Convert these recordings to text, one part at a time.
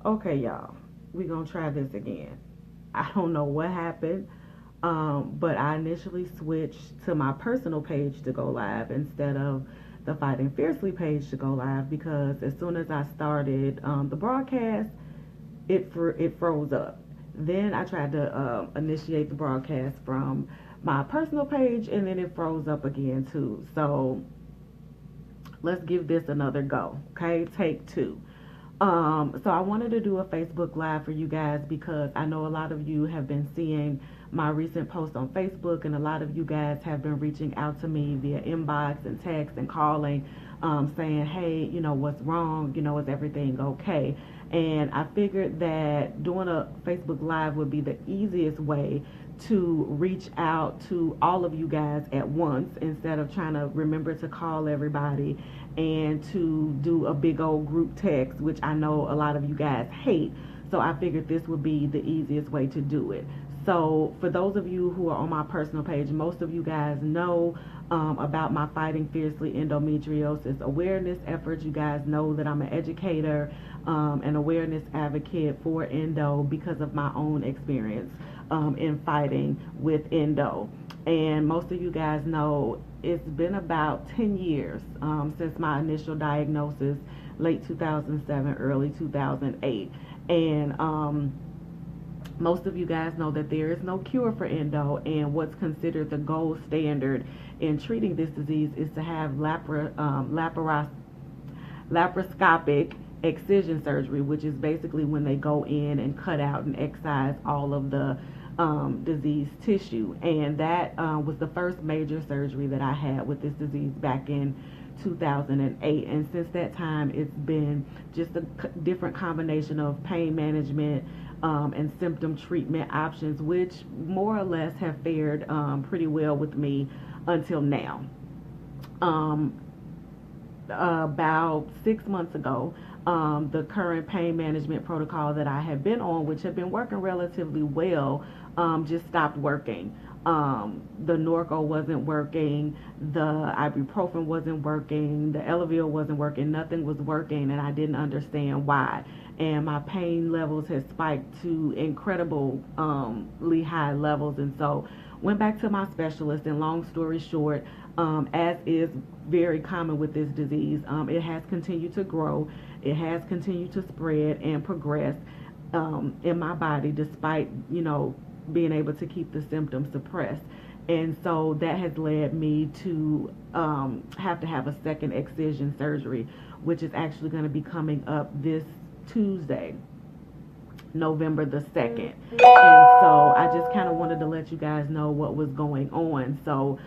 Okay, y'all, we gonna try this again. I don't know what happened, but I initially switched to my personal page to go live instead of the Fighting Fiercely page to go live because as soon as I started the broadcast, it froze up. Then I tried to initiate the broadcast from my personal page, and then it froze up again too. So let's give this another go. Okay, take two. So I wanted to do a Facebook Live for you guys because I know a lot of you have been seeing my recent posts on Facebook, and a lot of you guys have been reaching out to me via inbox and text and calling, saying, hey, what's wrong? Is everything okay? And I figured that doing a Facebook Live would be the easiest way to reach out to all of you guys at once instead of trying to remember to call everybody and to do a big old group text, which I know a lot of you guys hate. So I figured this would be the easiest way to do it. So for those of you who are on my personal page, most of you guys know about my Fighting Fiercely Endometriosis awareness efforts. You guys know that I'm an educator, an awareness advocate for endo because of my own experience in fighting with endo. And most of you guys know it's been about 10 years since my initial diagnosis, late 2007, early 2008. And most of you guys know that there is no cure for endo, and what's considered the gold standard in treating this disease is to have laparoscopic excision surgery, which is basically when they go in and cut out and excise all of the diseased tissue. And that was the first major surgery that I had with this disease back in 2008. And since that time, it's been just a different combination of pain management and symptom treatment options, which more or less have fared pretty well with me until now. About 6 months ago, the current pain management protocol that I have been on, which had been working relatively well, just stopped working. The Norco wasn't working, the ibuprofen wasn't working, the Elavil wasn't working, nothing was working, and I didn't understand why. And my pain levels had spiked to incredibly high levels, and so went back to my specialist. And long story short, as is very common with this disease, it has continued to grow, it has continued to spread and progress in my body, despite being able to keep the symptoms suppressed. And so that has led me to have to have a second excision surgery, which is actually going to be coming up this Tuesday, November the 2nd. And so I just kind of wanted to let you guys know what was going on. So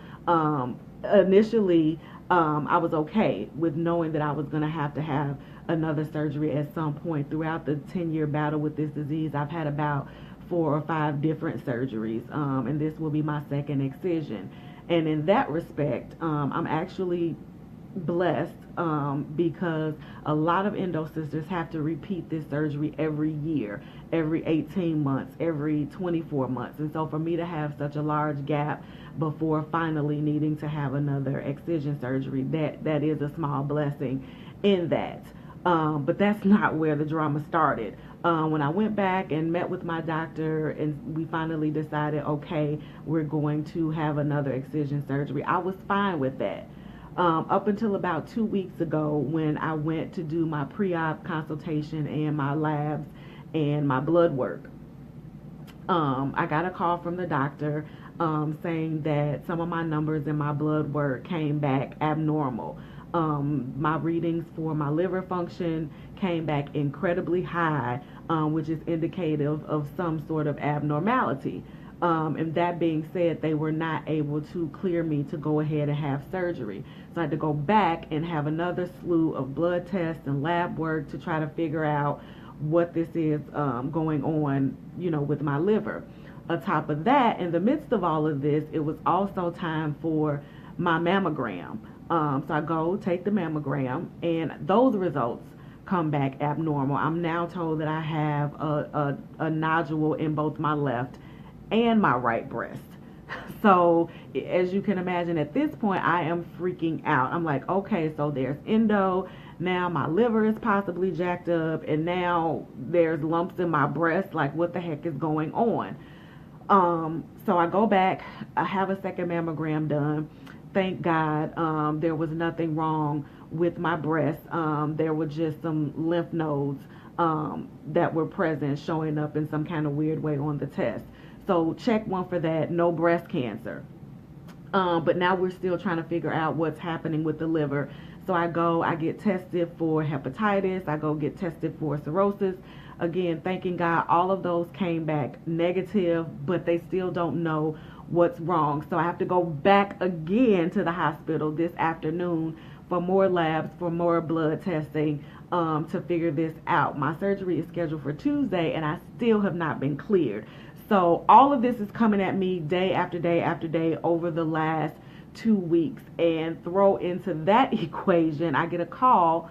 initially, I was okay with knowing that I was going to have another surgery at some point. Throughout the 10-year battle with this disease, I've had about 4 or 5 different surgeries, and this will be my second excision. And in that respect, I'm actually blessed because a lot of endo sisters have to repeat this surgery every year, every 18 months, every 24 months. And so for me to have such a large gap before finally needing to have another excision surgery, that is a small blessing in that. But that's not where the drama started. When I went back and met with my doctor and we finally decided, okay, we're going to have another excision surgery, I was fine with that. Up until about 2 weeks ago, when I went to do my pre-op consultation and my labs and my blood work, I got a call from the doctor saying that some of my numbers in my blood work came back abnormal. My readings for my liver function came back incredibly high, which is indicative of some sort of abnormality. And that being said, they were not able to clear me to go ahead and have surgery. So I had to go back and have another slew of blood tests and lab work to try to figure out what this is going on, with my liver. On top of that, in the midst of all of this, it was also time for my mammogram. So I go take the mammogram, and those results come back abnormal. I'm now told that I have a nodule in both my left and my right breast. So as you can imagine, at this point, I am freaking out. I'm like, okay, so there's endo, now my liver is possibly jacked up, and now there's lumps in my breast. Like, what the heck is going on? So I go back, I have a second mammogram done. Thank God, there was nothing wrong with my breast. There were just some lymph nodes that were present, showing up in some kind of weird way on the test. So check one for that, no breast cancer. But now we're still trying to figure out what's happening with the liver. So I get tested for hepatitis, I go get tested for cirrhosis. Again, thanking God, all of those came back negative, but they still don't know what's wrong. So I have to go back again to the hospital this afternoon for more labs, for more blood testing, to figure this out. My surgery is scheduled for Tuesday, and I still have not been cleared. So all of this is coming at me day after day after day over the last 2 weeks. And throw into that equation, I get a call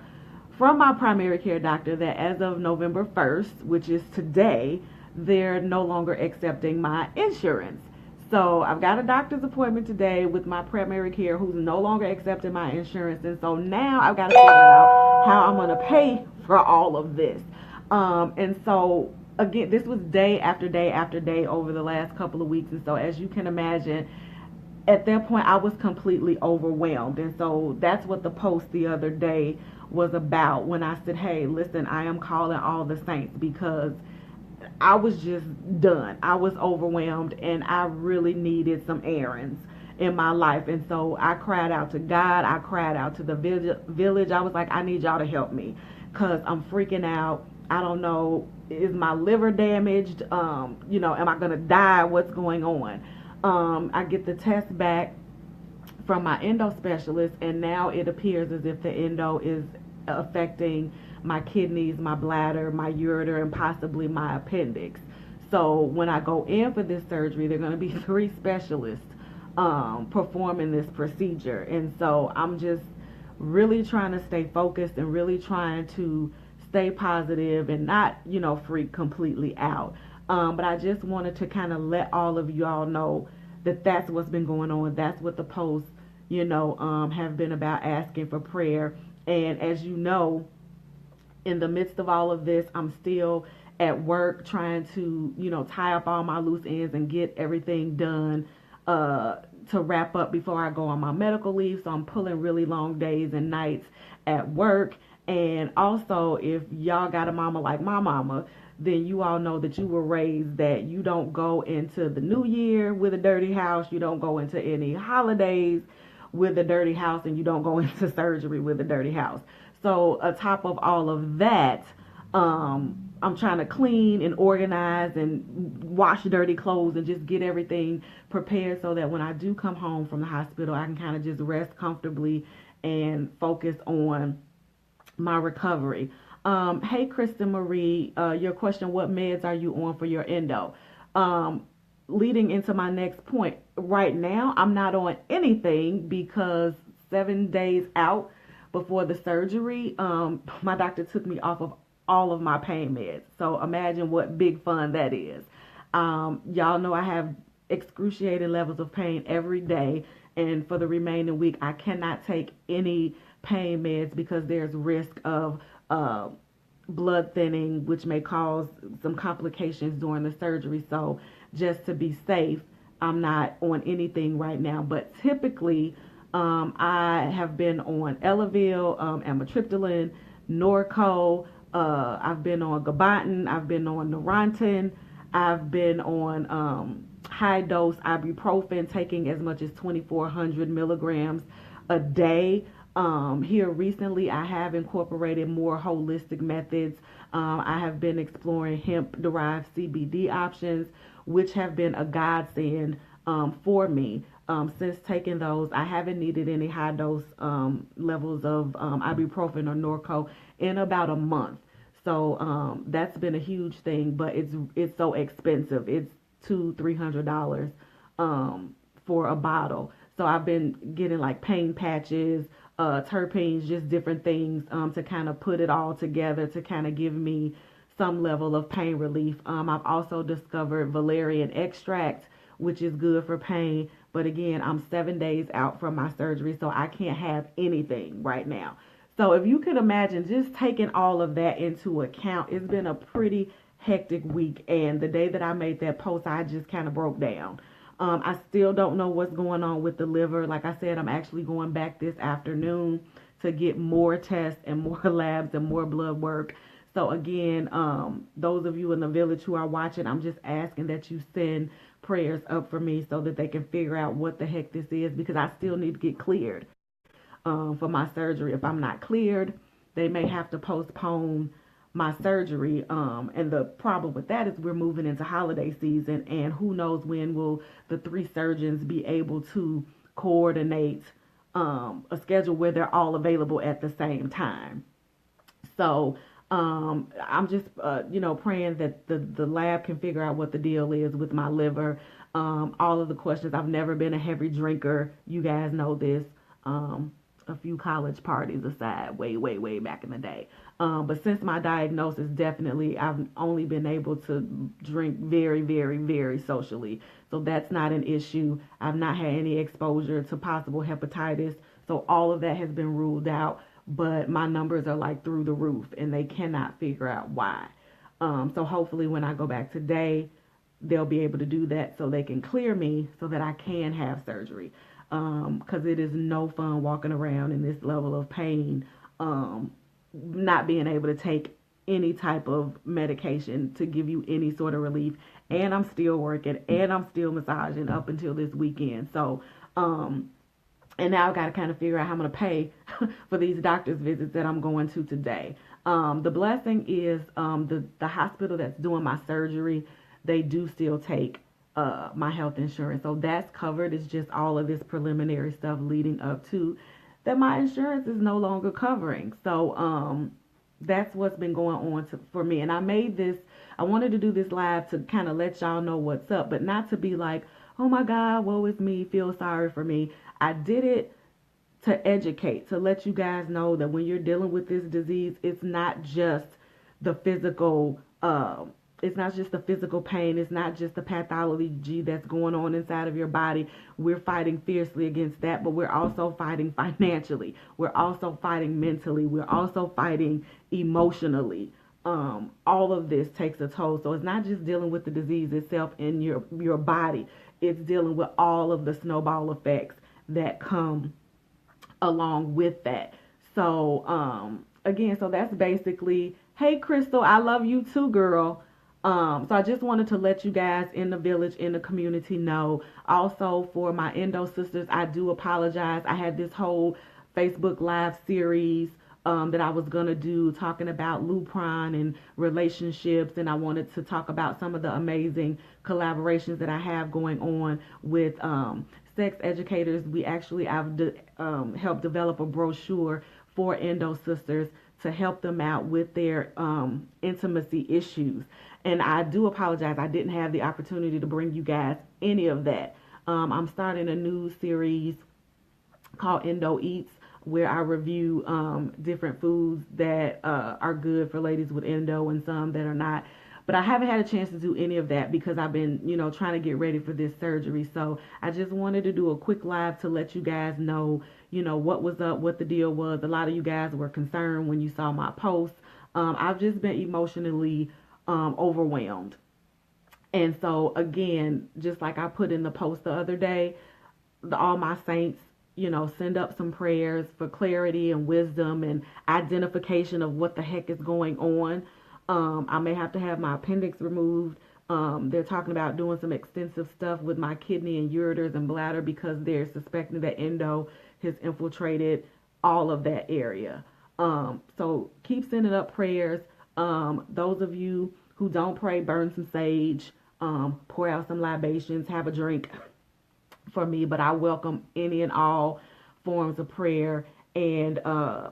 from my primary care doctor that as of November 1st, which is today, they're no longer accepting my insurance. So I've got a doctor's appointment today with my primary care who's no longer accepting my insurance. And so now I've got to figure out how I'm going to pay for all of this. And so again, this was day after day after day over the last couple of weeks. And so as you can imagine, at that point I was completely overwhelmed. And so that's what the post the other day was about, when I said, hey, listen, I am calling all the saints, because I was just done. I was overwhelmed, and I really needed some errands in my life. And so I cried out to God. I cried out to the village. I was like, I need y'all to help me, because I'm freaking out. I don't know, is my liver damaged? Am I going to die? What's going on? I get the test back from my endo specialist, and now it appears as if the endo is affecting my kidneys, my bladder, my ureter, and possibly my appendix. So when I go in for this surgery, there are going to be 3 specialists performing this procedure. And so I'm just really trying to stay focused and really trying to stay positive and not, freak completely out. But I just wanted to kind of let all of y'all know that that's what's been going on. That's what the posts, have been about, asking for prayer. And as you know, in the midst of all of this, I'm still at work trying to, tie up all my loose ends and get everything done to wrap up before I go on my medical leave. So I'm pulling really long days and nights at work. And also, if y'all got a mama like my mama, then you all know that you were raised that you don't go into the new year with a dirty house. You don't go into any holidays with a dirty house, and you don't go into surgery with a dirty house. So on top of all of that, I'm trying to clean and organize and wash dirty clothes and just get everything prepared so that when I do come home from the hospital, I can kind of just rest comfortably and focus on my recovery. Hey, Kristen Marie, your question, what meds are you on for your endo? Leading into my next point, right now, I'm not on anything because 7 days out before the surgery, my doctor took me off of all of my pain meds. So imagine what big fun that is. Y'all know I have excruciating levels of pain every day, and for the remaining week, I cannot take any pain meds because there's risk of blood thinning, which may cause some complications during the surgery. So just to be safe, I'm not on anything right now. But typically, I have been on Elavil, amitriptyline, Norco. I've been on Gabapentin. I've been on Neurontin. I've been on high dose ibuprofen, taking as much as 2,400 milligrams a day. Here recently, I have incorporated more holistic methods. I have been exploring hemp-derived CBD options, which have been a godsend for me. Since taking those, I haven't needed any high dose levels of ibuprofen or Norco in about a month. So that's been a huge thing, but it's so expensive. It's $200-$300 for a bottle. So I've been getting like pain patches, terpenes, just different things to kind of put it all together to kind of give me some level of pain relief. I've also discovered valerian extract, which is good for pain. But again, I'm 7 days out from my surgery, so I can't have anything right now. So if you can imagine just taking all of that into account, it's been a pretty hectic week. And the day that I made that post, I just kind of broke down. I still don't know what's going on with the liver. Like I said, I'm actually going back this afternoon to get more tests and more labs and more blood work. So again, those of you in the village who are watching, I'm just asking that you send prayers up for me so that they can figure out what the heck this is, because I still need to get cleared for my surgery. If I'm not cleared, they may have to postpone my surgery. And the problem with that is we're moving into holiday season, and who knows when will the 3 surgeons be able to coordinate a schedule where they're all available at the same time. So I'm just, praying that the lab can figure out what the deal is with my liver. All of the questions. I've never been a heavy drinker. You guys know this. A few college parties aside, way back in the day. But since my diagnosis, definitely, I've only been able to drink very socially. So that's not an issue. I've not had any exposure to possible hepatitis. So all of that has been ruled out. But my numbers are like through the roof, and they cannot figure out why. So hopefully when I go back today, they'll be able to do that so they can clear me so that I can have surgery. Because it is no fun walking around in this level of pain, not being able to take any type of medication to give you any sort of relief. And I'm still working, and I'm still massaging up until this weekend. So, and now I've got to kind of figure out how I'm going to pay for these doctor's visits that I'm going to today. The blessing is the hospital that's doing my surgery, they do still take my health insurance. So that's covered. It's just all of this preliminary stuff leading up to that my insurance is no longer covering. So that's what's been going on for me. And I wanted to do this live to kind of let y'all know what's up, but not to be like, oh my God, woe is me, feel sorry for me. I did it to educate, to let you guys know that when you're dealing with this disease, it's not just the physical it's not just the physical pain. It's not just the pathology that's going on inside of your body. We're fighting fiercely against that, but we're also fighting financially. We're also fighting mentally. We're also fighting emotionally. All of this takes a toll. So it's not just dealing with the disease itself in your body. It's dealing with all of the snowball effects that come along with that. So, again, so that's basically, hey, Crystal, I love you too, girl. So I just wanted to let you guys in the village, in the community know. Also, for my Endo sisters, I do apologize. I had this whole Facebook Live series that I was going to do talking about Lupron and relationships, and I wanted to talk about some of the amazing collaborations that I have going on with sex educators. I've helped develop a brochure for Endo sisters to help them out with their intimacy issues. And I do apologize. I didn't have the opportunity to bring you guys any of that. I'm starting a new series called Endo Eats, where I review different foods that are good for ladies with endo and some that are not. But I haven't had a chance to do any of that because I've been, trying to get ready for this surgery. So I just wanted to do a quick live to let you guys know, what was up, what the deal was. A lot of you guys were concerned when you saw my post. I've just been emotionally overwhelmed. And so again, just like I put in the post the other day, all my saints, send up some prayers for clarity and wisdom and identification of what the heck is going on. I may have to have my appendix removed. They're talking about doing some extensive stuff with my kidney and ureters and bladder because they're suspecting that endo has infiltrated all of that area. So keep sending up prayers. Those of you who don't pray, burn some sage, pour out some libations, have a drink for me. But I welcome any and all forms of prayer and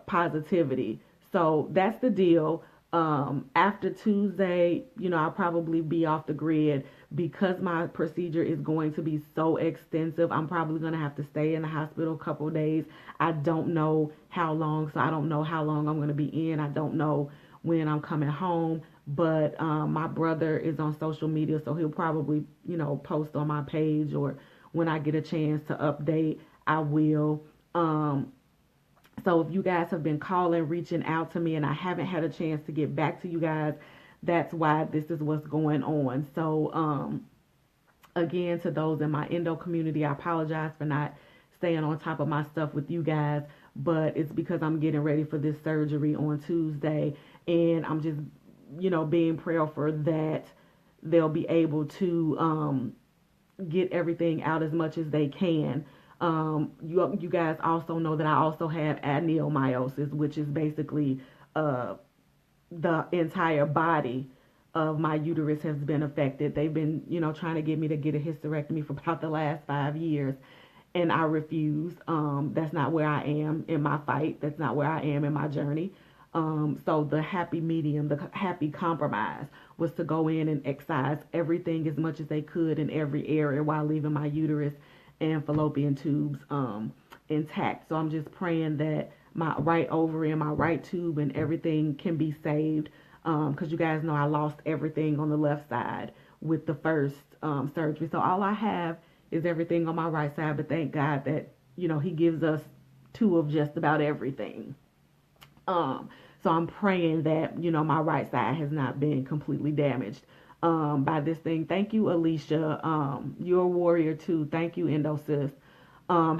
positivity. So that's the deal. After Tuesday, I'll probably be off the grid because my procedure is going to be so extensive. I'm probably going to have to stay in the hospital a couple of days. I don't know how long, so I don't know how long I'm going to be in. I don't know when I'm coming home, but my brother is on social media, so he'll probably, post on my page, or when I get a chance to update, I will. So if you guys have been calling, reaching out to me, and I haven't had a chance to get back to you guys, that's why this is what's going on. So again, to those in my endo community, I apologize for not staying on top of my stuff with you guys, but it's because I'm getting ready for this surgery on Tuesday, and I'm just, being prayerful that they'll be able to get everything out as much as they can. You guys also know that I also have adenomyosis, which is basically the entire body of my uterus has been affected. They've been, trying to get me to get a hysterectomy for about the last 5 years, and I refuse. That's not where I am in my fight. That's not where I am in my journey. So the happy medium, the happy compromise was to go in and excise everything as much as they could in every area while leaving my uterus and fallopian tubes intact. So I'm just praying that my right ovary and my right tube and everything can be saved, because you guys know I lost everything on the left side with the first surgery. So all I have is everything on my right side, but thank God that, he gives us two of just about everything. So I'm praying that, my right side has not been completely damaged by this thing. Thank you, Alicia. You're a warrior too. Thank you, Endo Sis.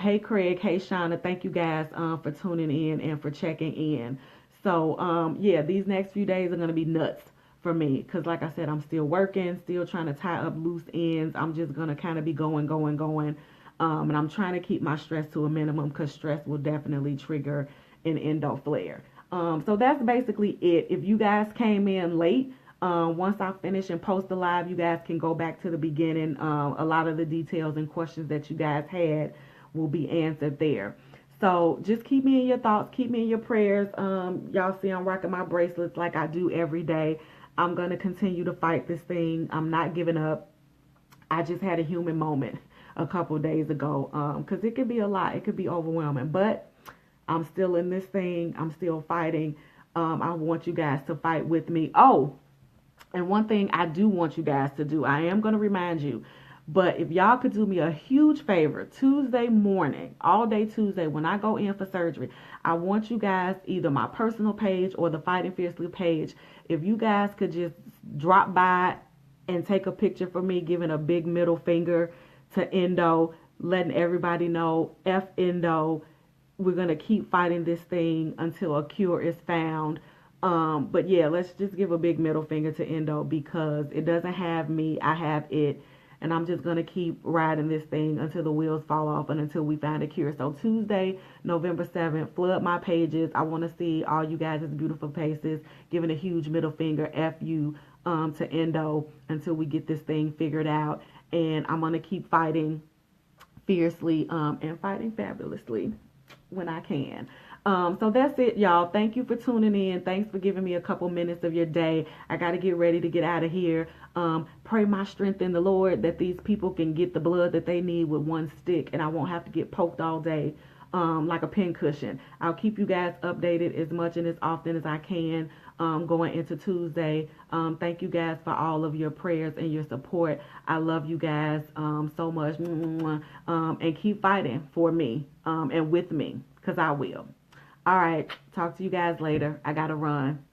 Hey, Craig. Hey, Shauna. Thank you guys for tuning in and for checking in. So, yeah, these next few days are going to be nuts for me because, like I said, I'm still working, still trying to tie up loose ends. I'm just going to kind of be going. And I'm trying to keep my stress to a minimum because stress will definitely trigger an endo flare. So that's basically it. If you guys came in late, once I finish and post the live, you guys can go back to the beginning. A lot of the details and questions that you guys had will be answered there. So just keep me in your thoughts, keep me in your prayers. Y'all see I'm rocking my bracelets like I do every day. I'm going to continue to fight this thing. I'm not giving up. I just had a human moment a couple days ago because it could be a lot. It could be overwhelming, but I'm still in this thing. I'm still fighting. I want you guys to fight with me. Oh, and one thing I do want you guys to do, I am going to remind you, but if y'all could do me a huge favor, Tuesday morning, all day Tuesday, when I go in for surgery, I want you guys, either my personal page or the Fighting Fiercely page, if you guys could just drop by and take a picture for me, giving a big middle finger to Endo, letting everybody know, F Endo, we're going to keep fighting this thing until a cure is found. But yeah, let's just give a big middle finger to Endo because it doesn't have me, I have it. And I'm just going to keep riding this thing until the wheels fall off and until we find a cure. So Tuesday, November 7th, flood my pages. I want to see all you guys' beautiful faces giving a huge middle finger, F you, to Endo until we get this thing figured out. And I'm going to keep fighting fiercely and fighting fabulously when I can. So that's it, y'all. Thank you for tuning in. Thanks for giving me a couple minutes of your day. I got to get ready to get out of here. Pray my strength in the Lord that these people can get the blood that they need with one stick and I won't have to get poked all day like a pincushion. I'll keep you guys updated as much and as often as I can going into Tuesday. Thank you guys for all of your prayers and your support. I love you guys so much. And keep fighting for me and with me because I will. All right. Talk to you guys later. I got to run.